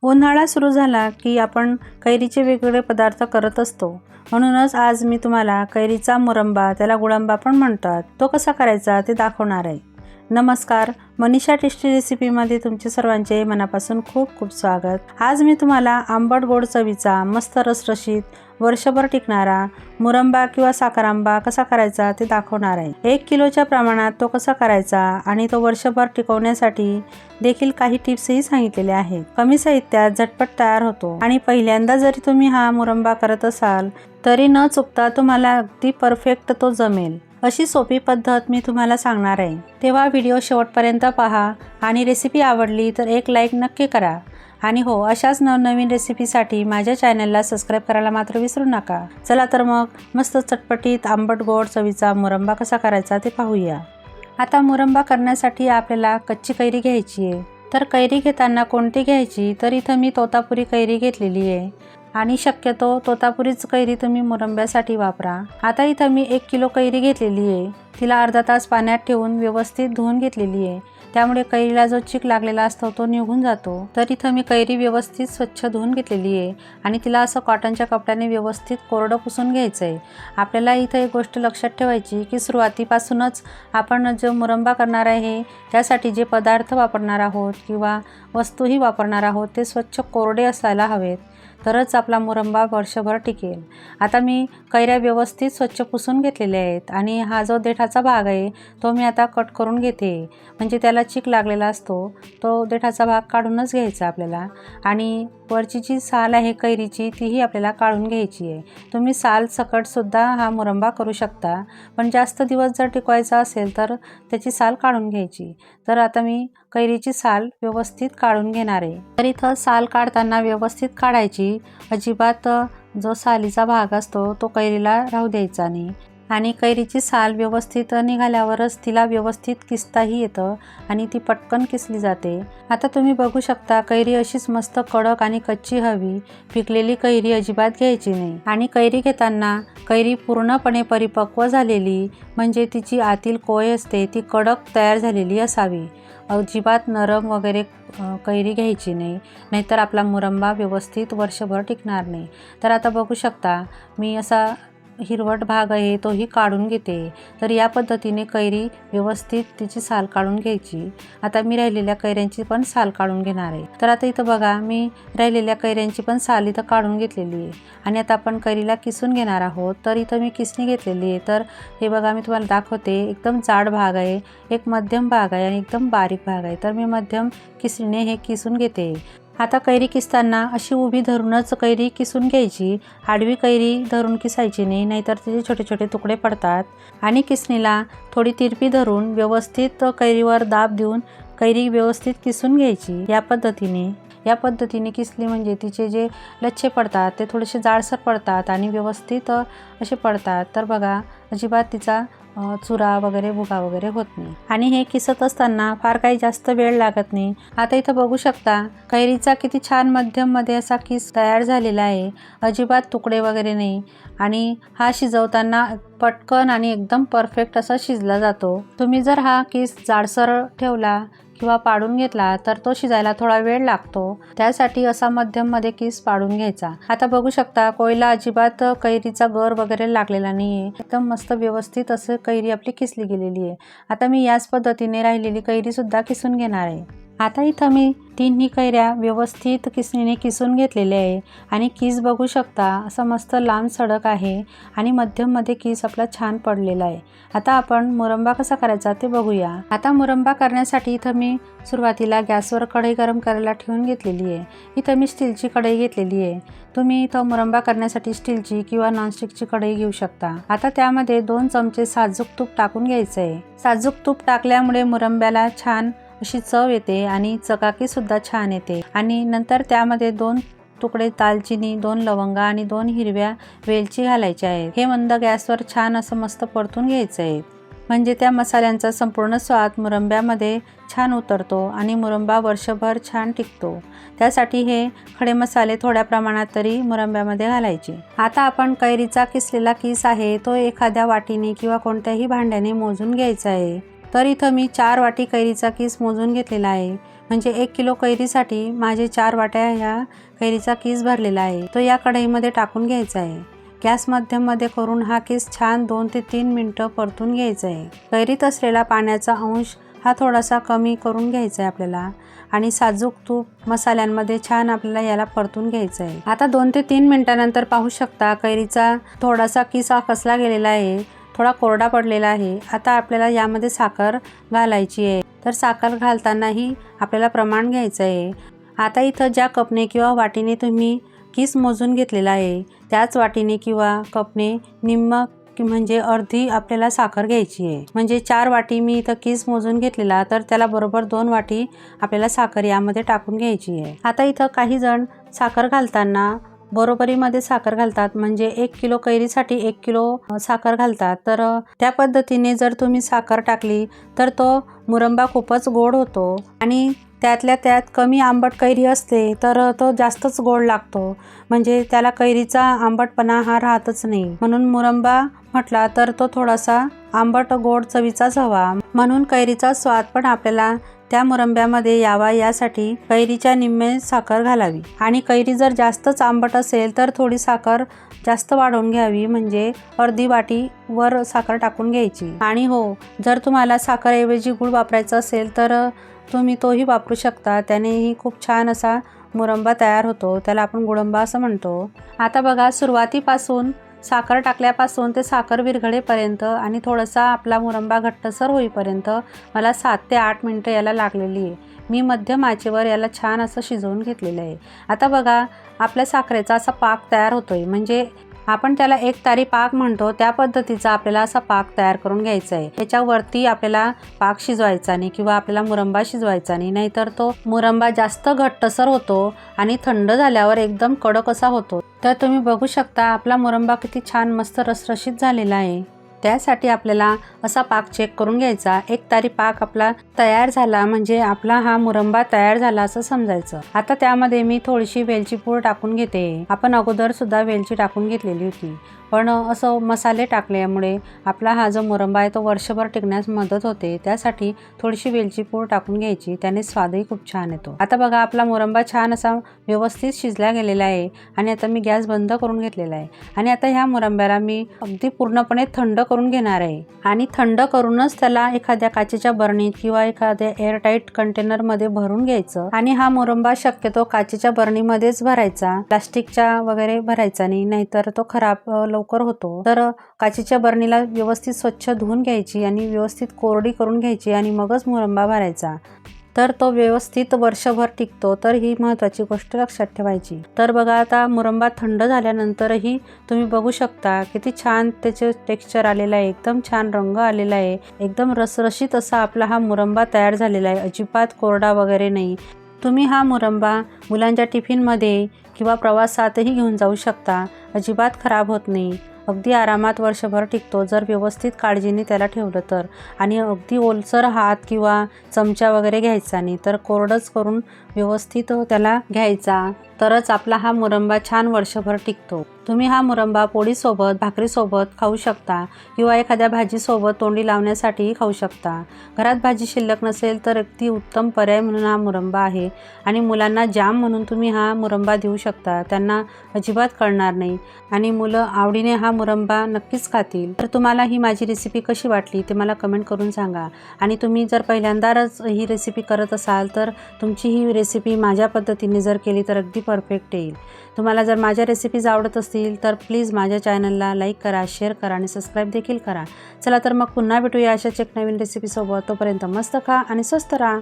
उन्हाळा सुरू झाला की आपण कैरीचे वेगवेगळे पदार्थ करत असतो. म्हणूनच आज मी तुम्हाला कैरीचा मुरंबा, त्याला गुळंबा पण म्हणतात, तो कसा करायचा ते दाखवणार आहे. नमस्कार, मनीषा टेस्टी रेसिपीमध्ये तुमचे सर्वांचे मनापासून खूप खूप स्वागत. आज मी तुम्हाला आंबट गोड चवीचा, मस्त रसरशीत, वर्षभर टिकणारा मुरंबा किंवा साखर आंबा कसा करायचा ते दाखवणार आहे. 1 किलोच्या प्रमाणात तो कसा करायचा आणि तो वर्षभर टिकवण्यासाठी देखील काही टिप्सही सांगितलेल्या आहेत. कमी साहित्यात झटपट तयार होतो आणि पहिल्यांदा जरी तुम्ही हा मुरंबा करत असाल तरी न चुकता तुम्हाला अगदी परफेक्ट तो जमेल. अशी सोपी पद्धत मी तुम्हाला सांगणार आहे. तेव्हा व्हिडिओ शेवटपर्यंत पहा आणि रेसिपी आवडली तर एक लाईक नक्की करा. आणि हो, अशाच नवनवीन रेसिपीसाठी माझ्या चॅनलला सबस्क्राईब करायला मात्र विसरू नका. चला तर मग मस्त चटपटीत आंबट गोड चवीचा मुरंबा कसा करायचा ते पाहूया. आता मुरंबा करण्यासाठी आपल्याला कच्ची कैरी घ्यायची आहे. तर कैरी घेताना कोणती घ्यायची, तर इथं मी तोतापुरी कैरी घेतलेली आहे आणि शक्यतो तोतापुरीच कैरी तुम्ही मुरंब्यासाठी वापरा. आता इथं मी 1 किलो कैरी घेतलेली आहे. तिला अर्धा तास पाण्यात ठेवून व्यवस्थित धुवून घेतलेली आहे. त्यामुळे कैरीला जो चिक लागलेला असतो तो निघून जातो. तर इथं मी कैरी व्यवस्थित स्वच्छ धुवून घेतलेली आहे आणि तिला असं कॉटनच्या कपड्याने व्यवस्थित कोरडं पुसून घ्यायचं आहे. आपल्याला इथं एक गोष्ट लक्षात ठेवायची की सुरुवातीपासूनच आपण जो मुरंबा करणार आहे त्यासाठी जे पदार्थ वापरणार आहोत किंवा वस्तूही वापरणार आहोत ते स्वच्छ कोरडे असायला हवेत, तरच आपला मुरंबा वर्षभर टिकेल. आता मी कैऱ्या व्यवस्थित स्वच्छ पुसून घेतलेल्या आहेत आणि हा जो देठाचा भाग आहे तो मी आता कट करून घेते. म्हणजे त्याला चिक लागलेला असतो तो देठाचा भाग काढूनच घ्यायचा आपल्याला. आणि वरची जी साल आहे कैरीची तीही आपल्याला काढून घ्यायची आहे. तुम्ही साल सकटसुद्धा हा मुरंबा करू शकता, पण जास्त दिवस जर टिकवायचा असेल तर त्याची साल काढून घ्यायची. तर आता मी कैरीची साल व्यवस्थित काढून घेणार आहे. तर इथं साल काढताना व्यवस्थित काढायची. अजिबात जो सालीचा भाग असतो तो कैरीला राहू द्यायचा नाही. आणि कैरीची साल व्यवस्थित निघाल्यावरच तिला व्यवस्थित किसताही येतं आणि ती पटकन किसली जाते. आता तुम्ही बघू शकता कैरी अशीच मस्त कडक आणि कच्ची हवी. पिकलेली कैरी अजिबात घ्यायची नाही. आणि कैरी घेताना कैरी पूर्णपणे परिपक्व झालेली, म्हणजे तिची आतील कोय असते ती कडक तयार झालेली असावी. अजिबात नरम वगैरे कैरी घ्यायची नाही, नाहीतर आपला मुरंबा व्यवस्थित वर्षभर टिकणार नाही. तर आता बघू शकता मी असा हिरवट भाग आहे तोही काढून घेते. तर या पद्धतीने कैरी व्यवस्थित तिची साल काढून घ्यायची. आता मी राहिलेल्या कैऱ्यांची पण साल काढून घेणार आहे. तर आता इथं बघा मी राहिलेल्या कैऱ्यांची पण साल इथं काढून घेतलेली आहे आणि आता आपण कैरीला किसून घेणार आहोत. तर इथं मी किसणी घेतलेली आहे. तर हे बघा मी तुम्हाला दाखवते. एकदम जाड भाग आहे, एक मध्यम भाग आहे आणि एकदम बारीक भाग आहे. तर मी मध्यम किसणीने हे किसून घेते. आता कैरी किसताना अशी उभी धरूनच कैरी किसून घ्यायची. आडवी कैरी धरून किसायची नाही, नाहीतर तिचे छोटे छोटे तुकडे पडतात. आणि किसणीला थोडी तिरपी धरून व्यवस्थित कैरीवर दाब देऊन कैरी व्यवस्थित किसून घ्यायची. या पद्धतीने किसली म्हणजे तिचे जे लच्छे पडतात ते थोडेसे जाडसर पडतात आणि व्यवस्थित असे पडतात. तर बघा अजिबात तिचा चुरा वगैरे भुगा वगैरे होत नाही. आणि हे किसत असताना फार काही जास्त वेळ लागत नाही. आता इथं बघू शकता कैरीचा किती छान मध्यममध्ये असा किस तयार झालेला आहे. अजिबात तुकडे वगैरे नाही आणि हा शिजवताना पटकन आणि एकदम परफेक्ट असा शिजला जातो. तुम्ही जर हा किस जाडसर ठेवला किंवा पाडून घेतला तर तो शिजायला थोडा वेळ लागतो. त्यासाठी असा मध्यममध्ये किस पाडून घ्यायचा. आता बघू शकता कोयला अजिबात कैरीचा गर वगैरे लागलेला नाही आहे. एकदम मस्त व्यवस्थित असं कैरी आपली किसली गेलेली आहे. आता मी याच पद्धतीने राहिलेली कैरीसुद्धा किसून घेणार आहे. आता इथं मी तिन्ही कैऱ्या व्यवस्थित किसणीने किसून घेतलेले आहे आणि किस बघू शकता असं मस्त लांब सडक आहे आणि मध्यममध्ये किस आपला छान पडलेला आहे. आता आपण मुरंबा कसा करायचा ते बघूया. आता मुरंबा करण्यासाठी इथं मी सुरुवातीला गॅसवर कढई गरम करायला ठेवून घेतलेली आहे. इथं मी स्टीलची कढई घेतलेली आहे. तुम्ही इथं मुरंबा करण्यासाठी स्टीलची किंवा नॉनस्टिकची कढई घेऊ शकता. आता त्यामध्ये 2 चमचे साजूक तूप टाकून घ्यायचं आहे. साजूक तूप टाकल्यामुळे मुरंब्याला छान अशी चव येते आणि चकाकीसुद्धा छान येते. आणि नंतर त्यामध्ये 2 तुकडे दालचिनी, 2 लवंगा आणि 2 हिरव्या वेलची घालायच्या आहेत. हे मंद गॅसवर छान असं मस्त परतून घ्यायचं आहे. म्हणजे त्या मसाल्यांचा संपूर्ण स्वाद मुरंब्यामध्ये छान उतरतो आणि मुरंबा वर्षभर छान टिकतो. त्यासाठी हे खडे मसाले थोड्या प्रमाणात तरी मुरंब्यामध्ये घालायचे. आता आपण कैरीचा किसलेला किस आहे तो एखाद्या वाटीने किंवा कोणत्याही भांड्याने मोजून घ्यायचा आहे. तर इथं मी 4 वाटी कैरीचा किस मोजून घेतलेला आहे. म्हणजे 1 किलो कैरीसाठी माझे 4 वाट्या ह्या कैरीचा किस भरलेला आहे, तो या कढईमध्ये टाकून घ्यायचा आहे। गॅस मध्यममध्ये करून हा किस छान 2 ते 3 मिनिटं परतून घ्यायचा आहे। कैरीत असलेला पाण्याचा अंश हा थोडासा कमी करून घ्यायचा आहे आपल्याला आणि साजूक तूप मसाल्यांमध्ये छान आपल्याला याला परतून घ्यायचं आहे। आता 2 ते 3 मिनिटांनंतर पाहू शकता कैरीचा थोडासा किस हा कसला गेलेला आहे, थोडा कोरडा पडलेला आहे। आता आपल्याला यामध्ये साखर घालायची आहे, तर साखर घालतानाही आपल्याला प्रमाण घ्यायचं आहे। आता इथं ज्या कपने किंवा वाटीने तुम्ही किस मोजून घेतलेला आहे त्याच वाटीने किंवा कपने निम्म म्हणजे अर्धी आपल्याला साखर घ्यायची आहे। म्हणजे 4 वाटी मी इथं किस मोजून घेतलेला, तर त्याला बरोबर 2 वाटी आपल्याला साखर यामध्ये टाकून घ्यायची आहे। आता इथं काही जण साखर घालताना बरोबरीमध्ये साखर घालतात, म्हणजे 1 किलो कैरीसाठी 1 किलो साखर घालतात। तर त्या पद्धतीने जर तुम्ही साखर टाकली तर तो मुरंबा खूपच गोड होतो आणि त्यातल्या त्यात कमी आंबट कैरी असते तर तो जास्तच गोड लागतो, म्हणजे त्याला कैरीचा आंबटपणा हा राहतच नाही। म्हणून मुरंबा म्हटला तर तो थोडासा आंबट गोड चवीचाच हवा, म्हणून कैरीचा स्वाद पण आपल्याला त्या मुरंब्यामध्ये यावा यासाठी कैरीच्या निम्मे साखर घालावी। आणि कैरी जर जास्तच आंबट असेल तर थोडी साखर जास्त वाढवून घ्यावी, म्हणजे अर्धी वाटी वर साखर टाकून घ्यायची। आणि हो, जर तुम्हाला साखरऐवजी गूळ वापरायचा असेल तर तुम्ही तोही वापरू शकता, त्यानेही खूप छान असा मुरंबा तयार होतो, त्याला आपण गुळंबा असं म्हणतो। आता बघा, सुरुवातीपासून साखर टाकल्यापासून ते साखर विरघळेपर्यंत आणि थोडासा आपला मुरंबा घट्टसर होईपर्यंत मला 7 ते 8 मिनिटं याला लागलेली आहे। मी मध्यम आचेवर याला छान असं शिजवून घेतलेलं आहे। आता बघा, आपल्या साखरेचा असा पाक तयार होतोय, म्हणजे आपण त्याला एक तारी पाक म्हणतो त्या पद्धतीचा आपल्याला असा पाक तयार करून घ्यायचा आहे। त्याच्यावरती आपल्याला पाक शिजवायचा नाही किंवा आपल्याला मुरंबा शिजवायचा नाही, नाहीतर तो मुरंबा जास्त घट्टसर होतो आणि थंड झाल्यावर एकदम कडक असा होतो। तर तुम्ही बघू शकता आपला मुरंबा किती छान मस्त रसरशीत झालेला आहे। त्यासाठी आपल्याला असा पाक चेक करून घ्यायचा। एक तारी पाक आपला तयार झाला म्हणजे आपला हा मुरंबा तयार झाला असं समजायचं। आता त्यामध्ये मी थोडीशी वेलची पूड टाकून घेते। आपण अगोदर सुद्धा वेलची टाकून घेतलेली होती, पण असं मसाले टाकल्यामुळे आपला हा जो मुरंबा आहे तो वर्षभर टिकण्यास मदत होते, त्यासाठी थोडीशी वेलची पूड टाकून घ्यायची, त्याने स्वादही खूप छान येतो। आता बघा, आपला मुरंबा छान असा व्यवस्थित शिजला गेलेला आहे आणि आता मी गॅस बंद करून घेतलेला आहे। आणि आता ह्या मुरंब्याला मी अगदी पूर्णपणे थंड करून घेणार आहे आणि थंड करूनच त्याला एखाद्या काचेच्या बरणीत किंवा एखाद्या एअरटाईट कंटेनरमध्ये भरून घ्यायचं। आणि हा मुरंबा शक्यतो काचेच्या बरणीमध्येच भरायचा, प्लास्टिकच्या वगैरे भरायचा नाही, नाहीतर तो खराब लवकर होतो। तर काचेच्या बरणीला व्यवस्थित स्वच्छ धुवून घ्यायची आणि व्यवस्थित कोरडी करून घ्यायची आणि मगच मुरंबा भरायचा, तर तो व्यवस्थित वर्षभर टिकतो। तर ही महत्त्वाची गोष्ट लक्षात ठेवायची। तर बघा, आता मुरंबा थंड झाल्यानंतरही तुम्ही बघू शकता किती छान त्याचे टेक्स्चर आलेलं आहे, एकदम छान रंग आलेला आहे, एकदम रसरशीत असा आपला हा मुरंबा तयार झालेला आहे, अजिबात कोरडा वगैरे नाही। तुम्ही हा मुरंबा मुलांच्या टिफिनमध्ये किंवा प्रवासातही घेऊन जाऊ शकता, अजिबात खराब होत नाही, अगदी आरामात वर्षभर टिकतो जर व्यवस्थित काळजीने त्याला ठेवलं तर। आणि अगदी ओलसर हात किंवा चमचा वगैरे घ्यायचा नाही, तर कोरडच करून व्यवस्थित त्याला घ्यायचा, तरच आपला हा मुरंबा छान वर्षभर टिकतो। तुम्ही हा मुरंबा पोळीसोबत, भाकरीसोबत खाऊ शकता किंवा एखाद्या भाजीसोबत तोंडी लावण्यासाठीही खाऊ शकता। घरात भाजी शिल्लक नसेल तर अगदी उत्तम पर्याय म्हणून हा मुरंबा आहे। आणि मुलांना जाम म्हणून तुम्ही हा मुरंबा देऊ शकता, त्यांना अजिबात कळणार नाही आणि मुलं आवडीने हा मुरंबा नक्कीच खातील। तर तुम्हाला ही माझी रेसिपी कशी वाटली ते मला कमेंट करून सांगा। आणि तुम्ही जर पहिल्यांदाच ही रेसिपी करत असाल तर तुमची ही रेसिपी माझ्या पद्धतीने जर केली तर अगदी परफेक्ट येईल। तुम्हाला जर माझ्या रेसिपीज आवडत असतील तर प्लीज माझ्या चॅनलला लाईक करा, शेअर करा आणि सबस्क्राईब देखील करा। चला तर मग पुन्हा भेटूया अशाच एक नवीन रेसिपीसोबत। तोपर्यंत मस्त खा आणि स्वस्त राहा।